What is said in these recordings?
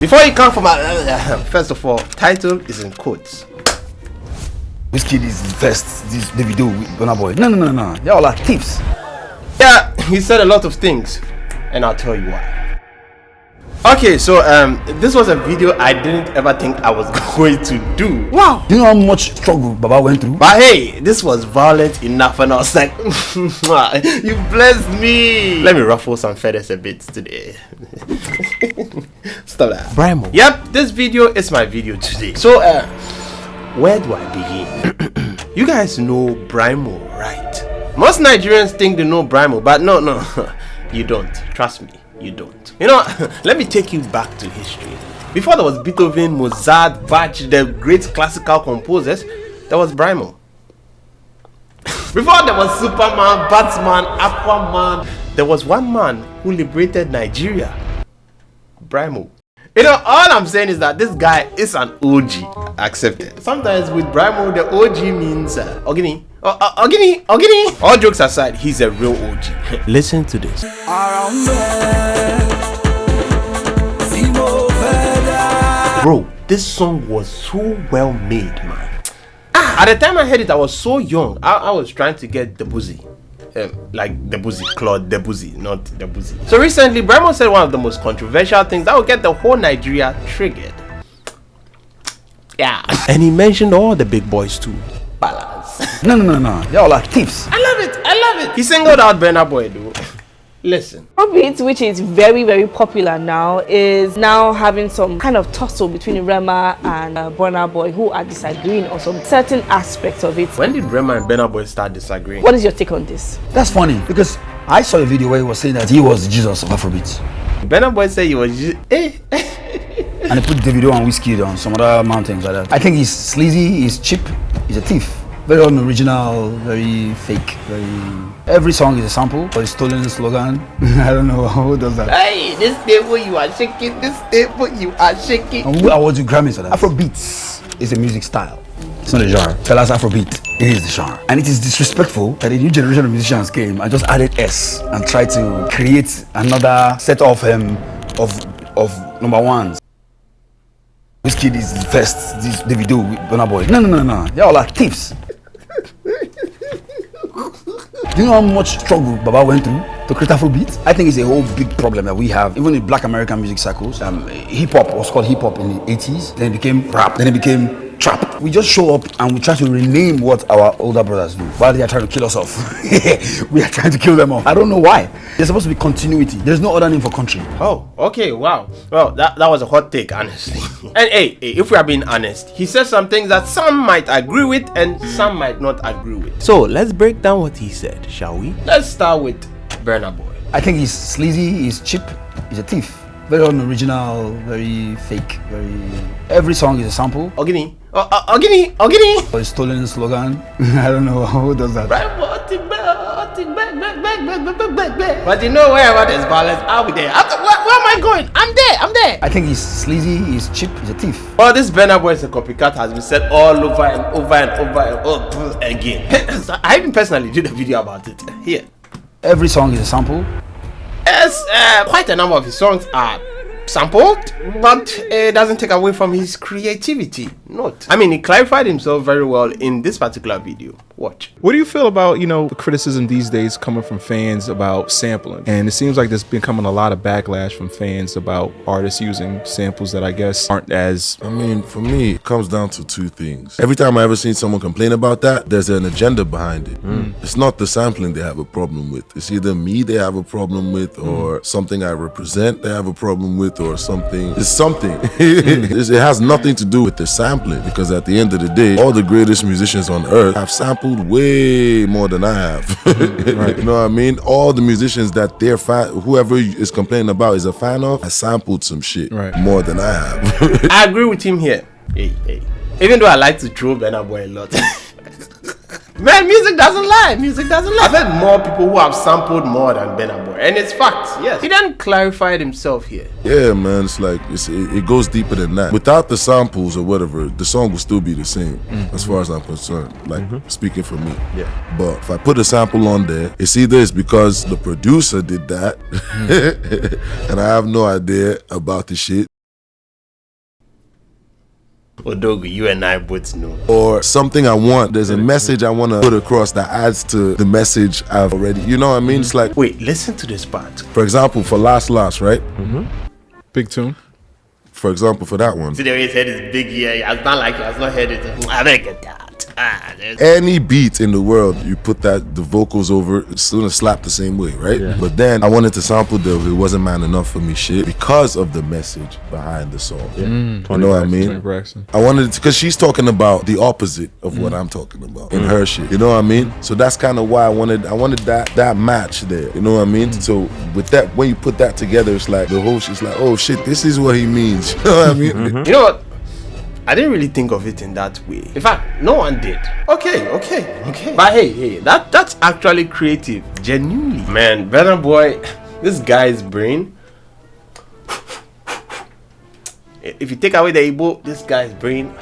Before you come for my first of all, title is in quotes. Wizkid is the best. This Davido with Burna Boy. No. Y'all are thieves. Yeah, he said a lot of things, and I'll tell you why. Okay, so this was a video I didn't ever think I was going to do. Wow. Do you know how much struggle Baba went through? But hey, this was violent enough, and I was like, you blessed me. Let me ruffle some feathers a bit today. Stop that. Brymo. Yep, this video is my video today. So where do I begin? You guys know Brymo, right? Most Nigerians think they know Brymo, but no, you don't. Trust me, you don't. You know, let me take you back to history. Before there was Beethoven, Mozart, Bach, the great classical composers, there was Brymo. Before there was Superman, Batman, Aquaman, there was one man who liberated Nigeria. Brymo. You know, all I'm saying is that this guy is an OG. Accepted. Sometimes with Brymo, the OG means Ogini. Ogini. All jokes aside, he's a real OG. Listen to this. Bro, this song was so well made, man. At the time I heard it, I was so young. I was trying to get Debussy. Like Debussy, Claude Debussy, not Debussy. So recently, Brymo said one of the most controversial things that will get the whole Nigeria triggered. Yeah. And he mentioned all the big boys too. Balance. No. Y'all are thieves. I love it. He singled out Burna Boy though. Listen. Afrobeats, which is very, very popular now, is now having some kind of tussle between Rema and Burna Boy, who are disagreeing on some certain aspects of it. When did Rema and Burna Boy start disagreeing? What is your take on this? That's funny because I saw a video where he was saying that he was the Jesus of Afrobeats. Burna Boy said he was and he put Davido and Wizkid on some other mountains like that. I think he's sleazy, he's cheap, he's a thief. Very unoriginal, very fake, Every song is a sample or a stolen slogan. I don't know who does that. Hey, this table you are shaking, this table you are shaking. And who awards you Grammys for that? Afrobeats is a music style. It's not a genre. Tell us Afrobeat. It is the genre. And it is disrespectful that a new generation of musicians came and just added S and tried to create another set of number ones. Wizkid is the best. This Davido with Burna Boy. No. Y'all are thieves. Do you know how much struggle Baba went through to create Afrobeat? I think it's a whole big problem that we have, even in Black American music circles. Hip-hop was called hip-hop in the 80s, then it became rap, then it became trap. We just show up and we try to rename what our older brothers do while they are trying to kill us off. We are trying to kill them off. I don't know why. There's supposed to be continuity. There's no other name for country. Oh, okay, wow. Well, that was a hot take, honestly. And hey, if we are being honest, he said some things that some might agree with and some might not agree with. So let's break down what he said, shall we? Let's start with Burna Boy. I think he's sleazy, he's cheap, he's a thief. Very unoriginal, very fake, Every song is a sample. Ogini. Or a stolen slogan. I don't know who does that. But you know, wherever there's violence, I'll be there. Where am I going? I'm there. I think he's sleazy, he's cheap, he's a thief. Well, this Burna Boy is a copycat has been said all over and over again. So I even personally did a video about it. Here. Every song is a sample. Yes, quite a number of his songs are sampled, but it doesn't take away from his creativity. I mean, he clarified himself very well in this particular video. Watch. What do you feel about, the criticism these days coming from fans about sampling? And it seems like there's been coming a lot of backlash from fans about artists using samples that I guess aren't as... I mean, for me, it comes down to two things. Every time I ever seen someone complain about that, there's an agenda behind it. It's not the sampling they have a problem with. It's either me they have a problem with or something I represent they have a problem with or something. It's something. It has nothing to do with the sampling because at the end of the day, all the greatest musicians on earth have sampled way more than I have. Right. You know what I mean? All the musicians that they're whoever is complaining about is a fan of, has sampled some shit more than I have. I agree with him here. Hey. Even though I like to troll Burna Boy a lot. Man, music doesn't lie. I've heard more people who have sampled more than Burna Boy, and it's facts. Yes, he then clarified himself here. Yeah, man, it's like it goes deeper than that. Without the samples or whatever, the song will still be the same, as far as I'm concerned. Like speaking for me. Yeah. But if I put a sample on there, it's because the producer did that, and I have no idea about the shit. Odogu, you and I both know. or something I want. There's a message I want to put across that adds to the message I've already. You know what I mean? It's like, Wait, listen to this part. for example, for Last, right? Big tune. For example, for that one. See the way his head is big here. He has not like he has not heard it. I don't get that. Any beat in the world, you put that the vocals over, it's gonna slap the same way, right? Yeah. But then I wanted to sample the "It Wasn't Man Enough for Me" shit because of the message behind the song. You know what I mean? Tony Braxton. I wanted it because she's talking about the opposite of what I'm talking about in her shit. You know what I mean? So that's kind of why I wanted that match there. You know what I mean? So with that, when you put that together, it's like the whole shit's like, oh shit, this is what he means. You know what I mean? You know what? I didn't really think of it in that way. In fact, no one did. Okay. But hey, that's actually creative. Genuinely. Man, Burna Boy, this guy's brain. If you take away the Igbo, this guy's brain,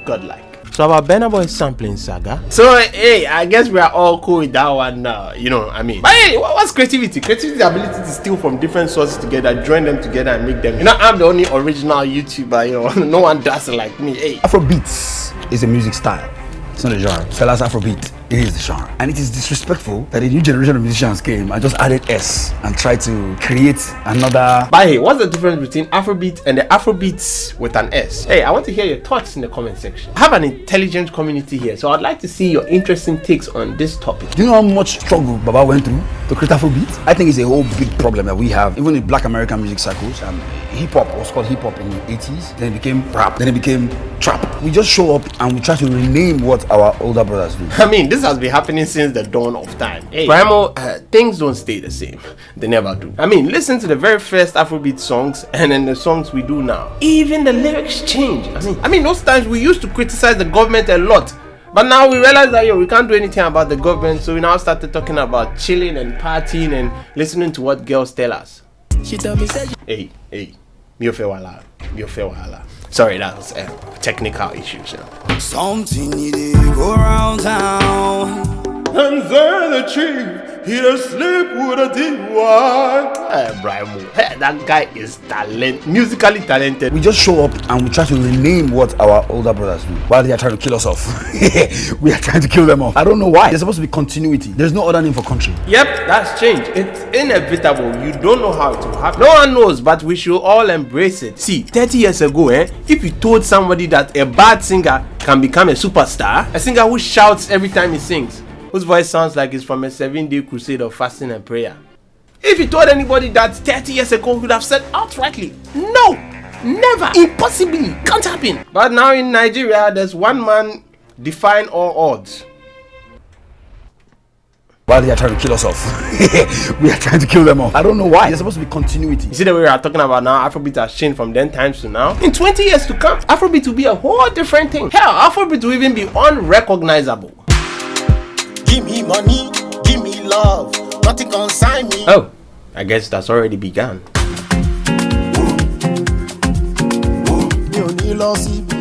godlike. So about Burna Boy's sampling saga. So hey, I guess we are all cool with that one now. You know what I mean? But hey, what's creativity? Creativity is the ability to steal from different sources together, join them together and make them. You know, I'm the only original YouTuber, you know. No one does it like me. Hey. Afrobeats is a music style. It's not a genre. Fella's Afrobeat is the genre. And it is disrespectful that a new generation of musicians came and just added S and tried to create another. But hey, what's the difference between Afrobeat and the Afrobeats with an S? Hey, I want to hear your thoughts in the comment section. I have an intelligent community here, so I'd like to see your interesting takes on this topic. Do you know how much struggle Baba went through to create Afrobeat? I think it's a whole big problem that we have, even in Black American music circles. Hip hop was called hip hop in the 80s, then it became rap, then it became trap. We just show up and we try to rename what our older brothers do. I mean, this has been happening since the dawn of time. Hey, Brymo, things don't stay the same. They never do. I mean, listen to the very first Afrobeat songs and then the songs we do now. Even the lyrics change. I mean, those times we used to criticize the government a lot. But now we realize that we can't do anything about the government, so we now started talking about chilling and partying and listening to what girls tell us. She told me, Hey, me ofe wala. Sorry, that was technical issues. something needed to go around town. And then the chief, he don't sleep with a D1. Brymo, that guy is musically talented. We just show up and we try to rename what our older brothers do while they are trying to kill us off. We are trying to kill them off. I don't know why. There's supposed to be continuity. There's no other name for country. Yep, that's change. It's inevitable. You don't know how it will happen. No one knows, but we should all embrace it. See, 30 years ago, if you told somebody that a bad singer can become a superstar, a singer who shouts every time he sings, whose voice sounds like it's from a 7-day crusade of fasting and prayer. If you told anybody that 30 years ago, he would have said outrightly, no, never, impossibly, can't happen. But now in Nigeria, there's one man defying all odds. While they are trying to kill us off. We are trying to kill them off. I don't know why. There's supposed to be continuity. You see the way we are talking about now, Afrobeat has changed from then times to now. In 20 years to come, Afrobeat will be a whole different thing. Hell, Afrobeat will even be unrecognizable. Give me money, give me love, nothing consign me. Oh, I guess that's already begun. Mi ò ní lọ síbi